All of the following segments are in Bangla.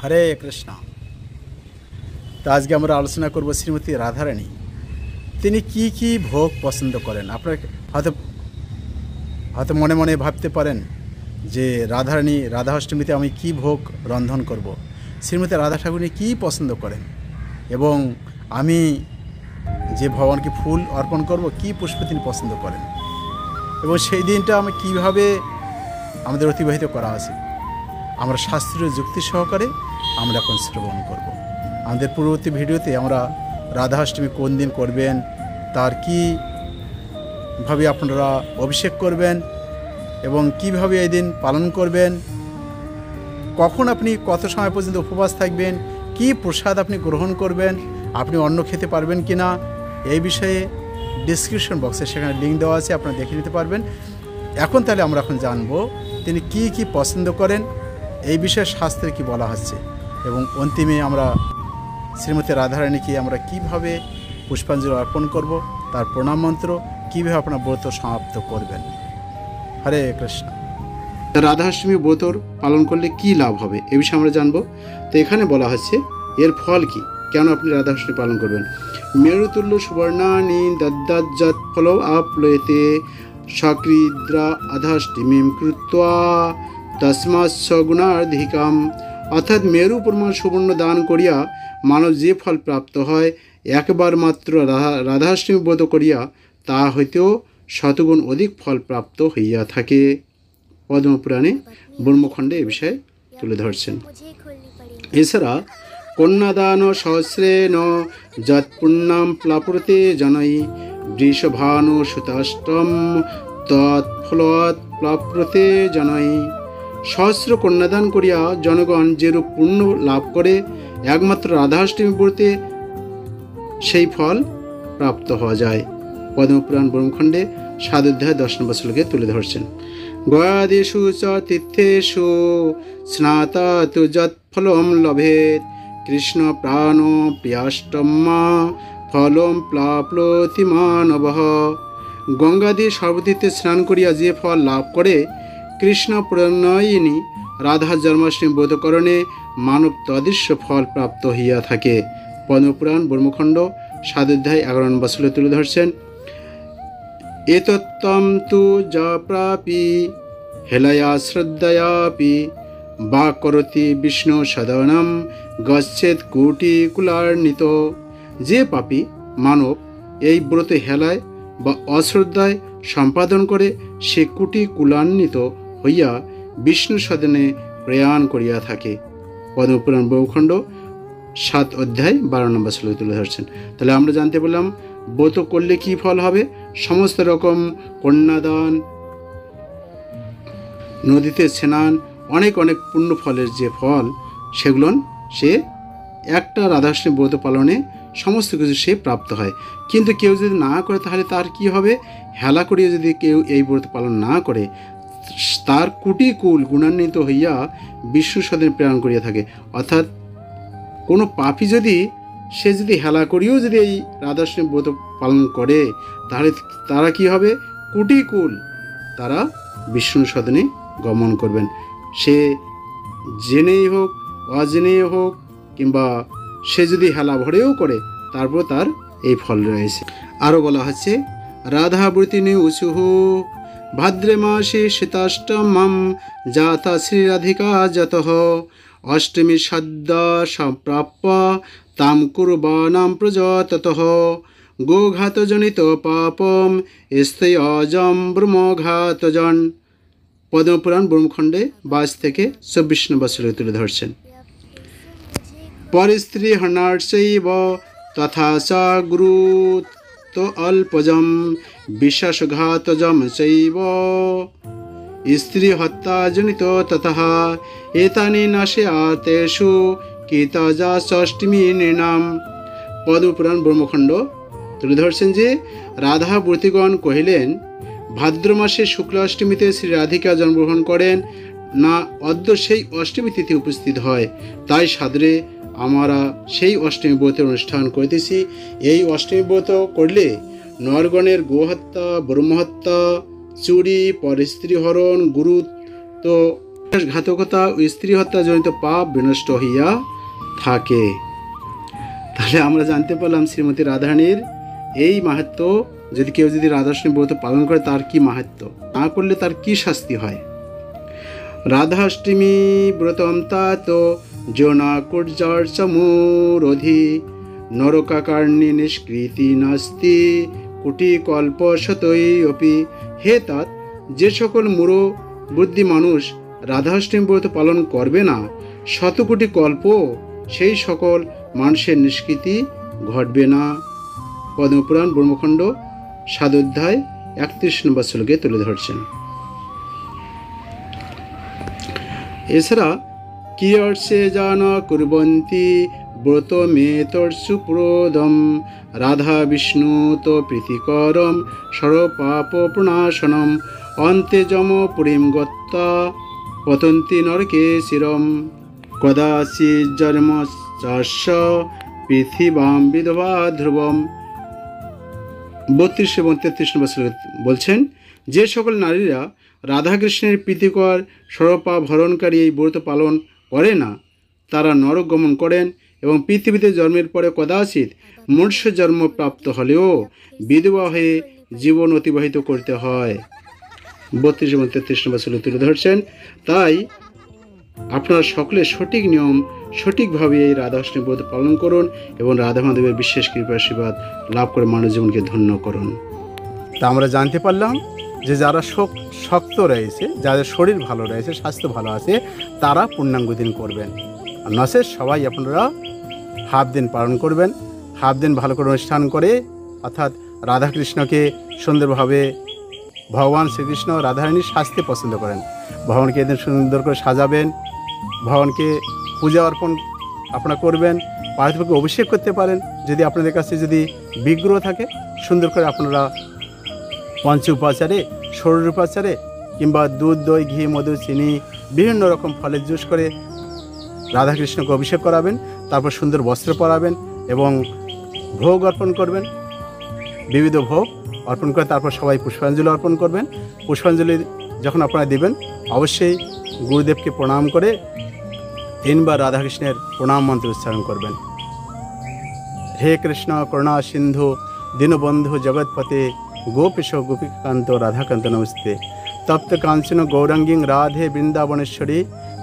হরে কৃষ্ণ। তো আজকে আমরা আলোচনা করব শ্রীমতী রাধারানী। তিনি কি কি ভোগ পছন্দ করেন। আপনারা হয়তো হয়তো মনে মনে ভাবতে পারেন যে রাধাষ্টমীতে আমি কি ভোগ রন্ধন করব। শ্রীমতী রাধা ঠাকুরী কী পছন্দ করেন এবং আমি যে ভগবানকে ফুল অর্পণ করব, কি পুষ্প তিনি পছন্দ করেন এবং সেই দিনটা আমি কীভাবে আমাদের অতিবাহিত করা উচিত, আমরা শাস্ত্রীয় যুক্তি সহকারে আমরা এখন শ্রবণ করব। আমাদের পূর্ববর্তী ভিডিওতে আমরা রাধাষ্টমী কোন দিন করবেন, তার কীভাবে আপনারা অভিষেক করবেন এবং কিভাবে এই দিন পালন করবেন, কখন আপনি কত সময় পর্যন্ত উপবাস থাকবেন, কি প্রসাদ আপনি গ্রহণ করবেন, আপনি অন্ন খেতে পারবেন কি না, এই বিষয়ে ডিসক্রিপশন বক্সে সেখানে লিঙ্ক দেওয়া আছে, আপনারা দেখে নিতে পারবেন। এখন তাহলে আমরা এখন জানবো তিনি কি কি পছন্দ করেন, এই বিষয়ে শাস্ত্রে কি বলা হচ্ছে এবং অন্তিমে আমরা শ্রীমতী রাধারানীকে আমরা কিভাবে পুষ্পাঞ্জলি অর্পণ করব, তার প্রণাম মন্ত্র কীভাবে আপনার ব্রত সমাপ্ত করবেন। হরে কৃষ্ণ। রাধাষ্টমী ব্রত পালন করলে কি লাভ হবে এ বিষয়ে আমরা জানবো। তো এখানে বলা হচ্ছে এর ফল কি, কেন আপনি রাধাষ্টমী পালন করবেন। মেরুতুল্য সুবর্ণানি দদ্দাজ্জাত ফল আপলয়েতে সক্রিদ্রা আধাষ্টমীম কৃত্বা তস্মাৎ সগুণাধিকাম। অর্থাৎ মেরু পরিমাণ সুবর্ণ দান করিয়া মানব যে ফল প্রাপ্ত হয়, একবার মাত্র রাধাষ্টমী ব্রত করিয়া তা হইতেও শতগুণ অধিক ফল প্রাপ্ত হইয়া থাকে। পদ্মপুরাণে ব্রহ্মখণ্ডে এ বিষয়ে তুলে ধরছেন। এছাড়া কন্যাদান সহস্রেণ যৎপুণ্যম প্লাপুরতে জনৈ বৃষভানু সুতাষ্টম তৎফলত প্লাপুরতে জনৈ। সহস্র কন্যাদান করিয়া জনগণ যেরূপ পুণ্য লাভ করে, একমাত্র রাধাষ্টমী ব্রতে সেই ফল প্রাপ্ত হওয়া যায়। পদ্মপুরাণ ব্রহ্মখণ্ডে 7 অধ্যায় 10 নম্বর শ্লোকে তুলে ধরছেন। গয়াদিষু চ তীর্থেষু স্নাতা তু যৎফলম লভেত কৃষ্ণ প্রাণ প্রিয়াষ্টম্মা ফলম প্লাপ্লোতি মানবঃ। গঙ্গাদি সর্বতীর্থে স্নান করিয়া যে ফল লাভ করে, কৃষ্ণ প্রণয়িনী রাধা জন্মাষ্টমী ব্রতকরণে মানব তদৃশ্য ফল প্রাপ্ত হইয়া থাকে। পদ্মপুরাণ ব্রহ্মখণ্ড 7 অধ্যায় 11 নম্বর শ্লোকে তুলে ধরছেন। এতত্ত্বম তু যা প্রাপি হেলয়া শ্রদ্ধয়াপি বা করতি বিষ্ণু সদনম গচ্ছেদ কোটি কুলার্নিত। যে পাপী মানব এই ব্রত হেলায় বা অশ্রদ্ধায় সম্পাদন করে, সে কোটি কুলান্বিত হইয়া বিষ্ণু সদনে প্রয়াণ করিয়া থাকে। পদ্মপুরাণ ব্রহ্মখণ্ড 7 অধ্যায় 12 নম্বর শ্লোকে তুলে ধরছেন। তাহলে আমরা জানতে পারলাম ব্রত করলে কি ফল হবে। সমস্ত রকম কন্যাদান, নদীতে স্নান, অনেক অনেক পুণ্য ফলের যে ফল, সেগুলো সে একটা রাধাষ্টমী ব্রত পালনে সমস্ত কিছু সে প্রাপ্ত হয়। কিন্তু কেউ যদি না করে তাহলে তার কি হবে? হেলা করিয়া যদি কেউ এই ব্রত পালন না করে, তার কোটি কুল গুণান্বিত হইয়া বিষ্ণু সদনে প্রেরণ করিয়া থাকে। অর্থাৎ কোনো পাপী যদি সে যদি হেলা করিও যদি এই রাধাষ্টমী ব্রত পালন করে, তাহলে তারা কি হবে? কোটি কুল তারা বিষ্ণু সদনে গমন করবেন। সে জেনেই হোক অজেনেই হোক, কিংবা সে যদি হেলা ভরেও করে, তারপর তার এই ফল রয়েছে। আরও বলা হচ্ছে রাধাব্রতিনী উচুহু ভাদ্রে মাসে শীতাষ্টমম জাতা শ্রীরাধিকা যতঃ অষ্টমী সদ্যা সম্প্রাপ্য তাম কুর্বাণাম প্রযততঃ গোঘাতজনিত পাপম স্থয়জম ব্রহ্মঘাতজন। পদ্মপুরাণ ব্রহ্মখণ্ডে 22 থেকে 24 নম্বর শ্লোকে তুলে ধরছেন। পরস্ত্রী হর্ণার্চৈব তথা চ গুরুত অল্পজম বিশ্বাসঘাতজম চৈব স্ত্রী হত্যাজনিত ততঃ এতানি নাশয়াতেষু কীতজা ষষ্ঠমী নৃণাম। পদ্মপুরাণ ব্রহ্মখণ্ড তুলে ধরছেন যে রাধা ব্রতীগণ কহিলেন, ভাদ্র মাসে শুক্লাষ্টমীতে শ্রী রাধিকা জন্মগ্রহণ করেন না, অদ্য সেই অষ্টমী তিথি উপস্থিত হয়, তাই সাদরে আমরা সেই অষ্টমী ব্রতের অনুষ্ঠান করিতেছি। এই অষ্টমী ব্রত করলে নরগণের গোহত্যা, ব্রহ্মহত্যা, চুরি, পরস্ত্রী হরণ, গুরুত্ব ঘাতকতা ও স্ত্রী হত্যা জনিত পাপ বিনষ্ট হইয়া থাকে। তাহলে আমরা জানতে পারলাম শ্রীমতী রাধারানীর এই মাহাত্ম্য। যদি কেউ যদি রাধাষ্টমী ব্রত পালন করে তার কি মাহাত্ম্য, না করলে তার কি শাস্তি হয়। রাধাষ্টমী ব্রতম তাত জনা কুর্যার্চমূরধি নরকাকার্ণী নিষ্কৃতি নাস্তি কোটি কল্প শতই অপি। হে তাত, যে সকল মূঢ় বুদ্ধি মানুষ রাধাষ্টমী ব্রত পালন করবে না, শতকোটি কল্প সেই সকল মানুষের নিষ্কৃতি ঘটবে না। পদ্মপুরাণ ব্রহ্মখণ্ড 7 অধ্যায় 31 নম্বর শ্লোকে তুলে ধরছেন। এছাড়া কি অর্ষে জানা কুর্বন্তি ব্রত মেতর্ষু প্রদম রাধা বিষ্ণু তো প্রীতিকরম সর্বপাপ প্রণাশনম অন্তে যম পুরীম গত্তা পতন্তি নরকে শিরম কদাচিৎ জন্ম চাষ পৃথিবাম বিধবা ধ্রুবম। 32 এবং 33 নম্বর শ্লোকে বলছেন, যে সকল নারীরা রাধাকৃষ্ণের প্রীতিকর সর্বপাপ হরণকারী এই ব্রত পালন করে না, তারা নরক গমন করেন এবং পৃথিবীতে জন্মের পরে কদাচিৎ মনুষ্য জন্ম প্রাপ্ত হলেও বিধবা হয়ে জীবন অতিবাহিত করতে হয়। 32 এবং 33 নম্বর শ্লোকে তুলে ধরছেন। তাই আপনারা সকলে সঠিক নিয়ম সঠিকভাবে এই রাধাষ্টমী ব্রত পালন করুন এবং রাধা মাধবের বিশেষ কৃপা আশীর্বাদ লাভ করে মানব জীবনকে ধন্য করুন। তা আমরা জানতে পারলাম যে যারা শক্ত রয়েছে, যাদের শরীর ভালো রয়েছে, স্বাস্থ্য ভালো আছে, তারা পূর্ণাঙ্গ দিন করবেন। আর নচেৎ সবাই আপনারা হাফ দিন পালন করবেন। হাফ দিন ভালো করে অনুষ্ঠান করে, অর্থাৎ রাধাকৃষ্ণকে সুন্দরভাবে, ভগবান শ্রীকৃষ্ণ রাধারানী সাজতে পছন্দ করেন, ভগবানকে এদিন সুন্দর করে সাজাবেন, ভগবানকে পূজা অর্পণ আপনারা করবেন, পার্থিবকে অভিষেক করতে পারেন। যদি আপনাদের কাছে যদি বিগ্রহ থাকে, সুন্দর করে আপনারা পঞ্চ উপাচারে, ষোড়শ উপাচারে কিংবা দুধ, দই, ঘি, মধু, চিনি, বিভিন্ন রকম ফলের জুস করে রাধাকৃষ্ণকে অভিষেক করাবেন। তারপর সুন্দর বস্ত্র পরাবেন এবং ভোগ অর্পণ করবেন, বিবিধ ভোগ অর্পণ করে তারপর সবাই পুষ্পাঞ্জলি অর্পণ করবেন। পুষ্পাঞ্জলি যখন আপনারা দেবেন, অবশ্যই গুরুদেবকে প্রণাম করে 3 বার রাধাকৃষ্ণের প্রণাম মন্ত্র উচ্চারণ করবেন। হে কৃষ্ণ করুণা সিন্ধু দীনবন্ধু জগৎপতে গোপীশ গোপীকান্ত রাধাকান্ত নমস্তে তপ্ত কাঞ্চন গৌরাঙ্গীং রাধে বৃন্দাবনেশ্বরী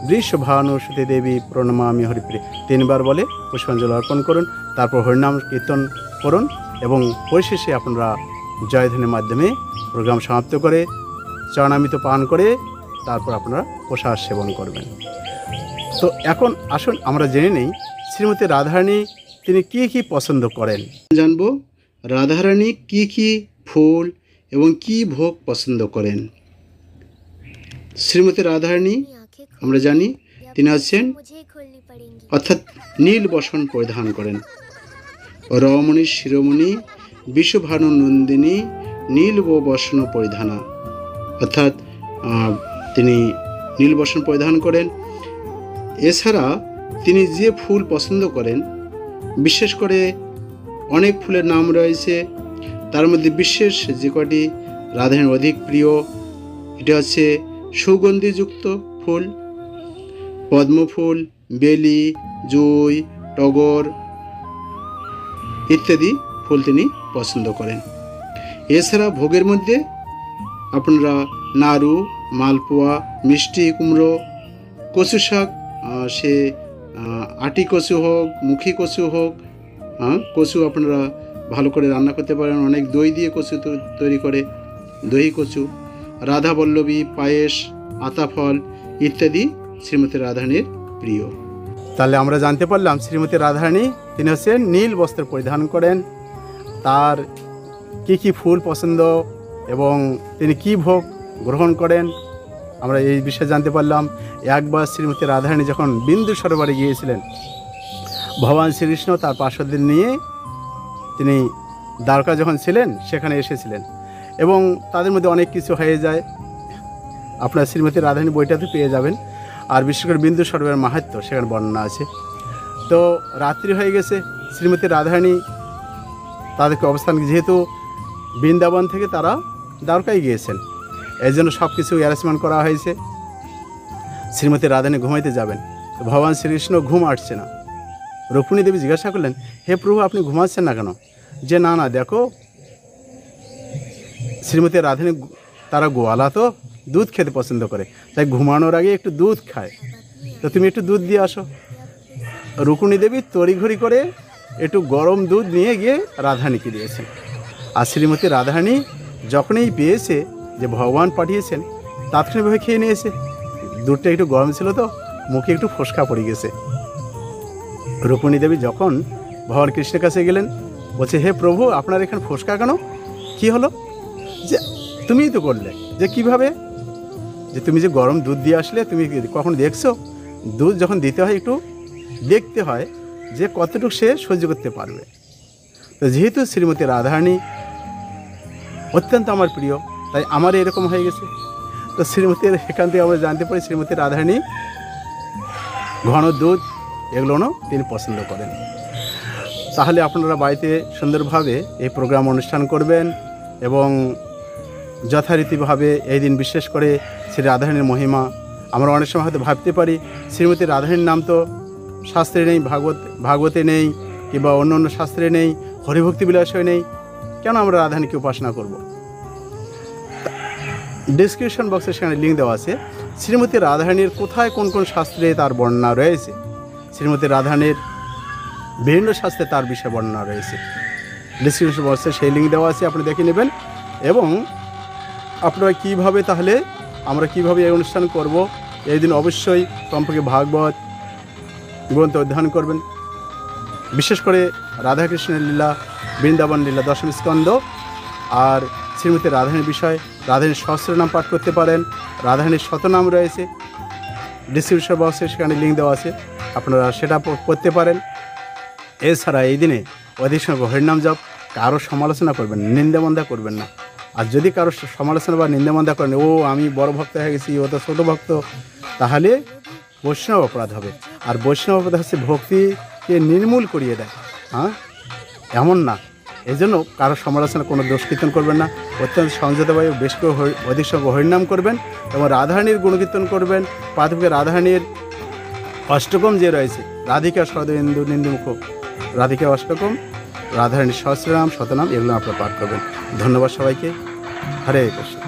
বৃষভানুসুতে দেবী প্রণমামি হরিপ্রিয়। 3 বার বলে পুষ্পাঞ্জলি অর্পণ করুন, তারপর হরিনাম কীর্তন করুন এবং পরিশেষে আপনারা জয়ধ্বনির মাধ্যমে প্রোগ্রাম সমাপ্ত করে চরণামৃত পান করে তারপর আপনারা প্রসাদ সেবন করবেন। তো এখন আসুন আমরা জেনে নেই শ্রীমতী রাধারানী তিনি কি কি পছন্দ করেন। জানব রাধারানী কি কি ফুল এবং কি ভোগ পছন্দ করেন। শ্রীমতী রাধারানী আমরা জানি তিনি আছেন অর্থাৎ নীল বসন পরিধান করেন। রমণী শিরোমণি বিশ্বভানু নন্দিনী নীল বসন পরিধানা, অর্থাৎ তিনি নীল বসন পরিধান করেন। এছাড়া তিনি যে ফুল পছন্দ করেন, বিশেষ করে অনেক ফুলের নাম রয়েছে, তার মধ্যে বিশেষ যে কটি রাধারানীর অধিক প্রিয়, এটা হচ্ছে সুগন্ধিযুক্ত ফুল, পদ্মফুল, বেলি, জুঁই, টগর ইত্যাদি ফুল তিনি পছন্দ করেন। এছাড়া ভোগের মধ্যে আপনারা নাড়ু, মালপোয়া, মিষ্টি কুমড়ো, কচু শাক, সে আটি কচু হোক, মুখী কচু হোক, কচু আপনারা ভালো করে রান্না করতে পারেন, অনেক দই দিয়ে কচু তৈরি করে, দহি কচু, রাধা বল্লভী, পায়েস, আতাফল ইত্যাদি শ্রীমতী রাধারানীর প্রিয়। তাহলে আমরা জানতে পারলাম শ্রীমতী রাধারানী তিনি হচ্ছেন নীল বস্ত্র পরিধান করেন, তার কি কি ফুল পছন্দ এবং তিনি কি ভোগ গ্রহণ করেন আমরা এই বিষয়ে জানতে পারলাম। একবার শ্রীমতী রাধারানী যখন বিন্দু সরোবরে গিয়েছিলেন, ভগবান শ্রীকৃষ্ণ তার পার্শ্বদের নিয়ে তিনি দ্বারকা যখন ছিলেন সেখানে এসেছিলেন এবং তাদের মধ্যে অনেক কিছু হয়ে যায়, আপনার শ্রীমতী রাধারানী বইটাতে পেয়ে যাবেন। আর বিশেষ করে বিন্দু সরোবরের মাহাত্ম্য সেখানে বর্ণনা আছে। তো রাত্রি হয়ে গেছে, শ্রীমতী রাধারানী তাদেরকে অবস্থান, যেহেতু বৃন্দাবন থেকে তারা দ্বারকায় গিয়েছেন, এই জন্য সব কিছু অ্যারেঞ্জমেন্ট করা হয়েছে। শ্রীমতী রাধারানী ঘুমাইতে যাবেন, তো ভগবান শ্রীকৃষ্ণ ঘুম আসছে না। রুক্মিণী দেবী জিজ্ঞাসা করলেন, হে প্রভু, আপনি ঘুমাচ্ছেন না কেন? যে না না, দেখো শ্রীমতী রাধারানী তারা গোয়ালা, তো দুধ খেতে পছন্দ করে, তাই ঘুমানোর আগে একটু দুধ খায়, তো তুমি একটু দুধ দিয়ে আসো। রুক্মিণী দেবী তড়িঘড়ি করে একটু গরম দুধ নিয়ে গিয়ে রাধারানীকে দিয়েছেন। আর শ্রীমতী রাধারানী যখনই পেয়েছে যে ভগবান পাঠিয়েছেন, তাৎক্ষণিকভাবে খেয়ে নিয়েছে। দুধটা একটু গরম ছিল তো মুখে একটু ফোসকা পড়ে গেছে। রুক্মিণী দেবী যখন ভগবান কৃষ্ণের কাছে গেলেন, বলছে, হে প্রভু, আপনার এখানে ফোসকা কেন, কি হলো? যে তুমিই তো করলে, যে কিভাবে? যে তুমি যে গরম দুধ দিয়ে আসলে, তুমি কখন দেখছো? দুধ যখন দিতে হয় একটু দেখতে হয় যে কতটুকু সে সহ্য করতে পারবে। তো যেহেতু শ্রীমতী রাধারানী অত্যন্ত আমার প্রিয়, তাই আমার এরকম হয়ে গেছে। তো শ্রীমতীর এখান থেকে আমরা জানতে পারি শ্রীমতী রাধারানী ঘন দুধ এগুলোও তিনি পছন্দ করেন। তাহলে আপনারা বাড়িতে সুন্দরভাবে এই প্রোগ্রাম অনুষ্ঠান করবেন এবং যথারীতিভাবে এই দিন বিশেষ করে শ্রী রাধারানীর মহিমা আমরা অনেক সময় হয়তো ভাবতে পারি শ্রীমতী রাধারানীর নাম তো শাস্ত্রে নেই, ভাগবতে নেই, কিংবা অন্য অন্য শাস্ত্রে নেই, হরিভক্তি বিলাসে নেই, কেন আমরা রাধারানীকে উপাসনা করব? ডিসক্রিপশন বক্সে সেখানে লিঙ্ক দেওয়া আছে শ্রীমতী রাধারানীর কোথায় কোন কোন শাস্ত্রে তার বর্ণনা রয়েছে। শ্রীমতী রাধারানীর বিভিন্ন শাস্ত্রে তার বিষয়ে বর্ণনা রয়েছে। ডিসক্রিপশন বক্সে সেই লিঙ্ক দেওয়া আছে, আপনি দেখে নেবেন। এবং আপনারা কীভাবে, তাহলে আমরা কীভাবে এই অনুষ্ঠান করব, এই দিন অবশ্যই কমপক্ষে ভাগবত গ্রন্থ অধ্যয়ন করবেন। বিশেষ করে রাধাকৃষ্ণের লীলা, বৃন্দাবন লীলা, দশম স্কন্ধ আর শ্রীমতী রাধারানীর বিষয়, রাধারানীর সহস্রনাম পাঠ করতে পারেন। রাধারানীর শতনাম রয়েছে, ডিসক্রিপশন বক্সে সেখানে লিঙ্ক দেওয়া আছে, আপনারা সেটা পড়তে পারেন। এছাড়া এই দিনে অধিক সংখ্যক হরিনাম জপ, কারো সমালোচনা করবেন না, নিন্দামন্দা করবেন না। আর যদি কারো সমালোচনা বা নিন্দামন্দা করেন, ও আমি বড় ভক্ত হয়ে গেছি, ও তো ছোটো ভক্ত, তাহলে বৈষ্ণব অপরাধ হবে। আর বৈষ্ণব অপরাধ হচ্ছে ভক্তিকে নির্মূল করিয়ে দেয়। হ্যাঁ, এমন না। এই জন্য কারো সমালোচনা, কোনো দোষ কীর্তন করবেন না, অত্যন্ত সংযতভাবে বেশ করে অধিক সংখ্যক হরিনাম করবেন এবং রাধারানীর গুণকীর্তন করবেন। প্রাথমিক রাধারানীর অষ্টকম যে রয়েছে, রাধিকা সদইন্দু নিন্দুমুখ, রাধিকা অষ্টকম, রাধারানীর সহস্রনাম, শতনাম, এগুলো আপনারা পাঠ করবেন। ধন্যবাদ সবাইকে। হরে কৃষ্ণ।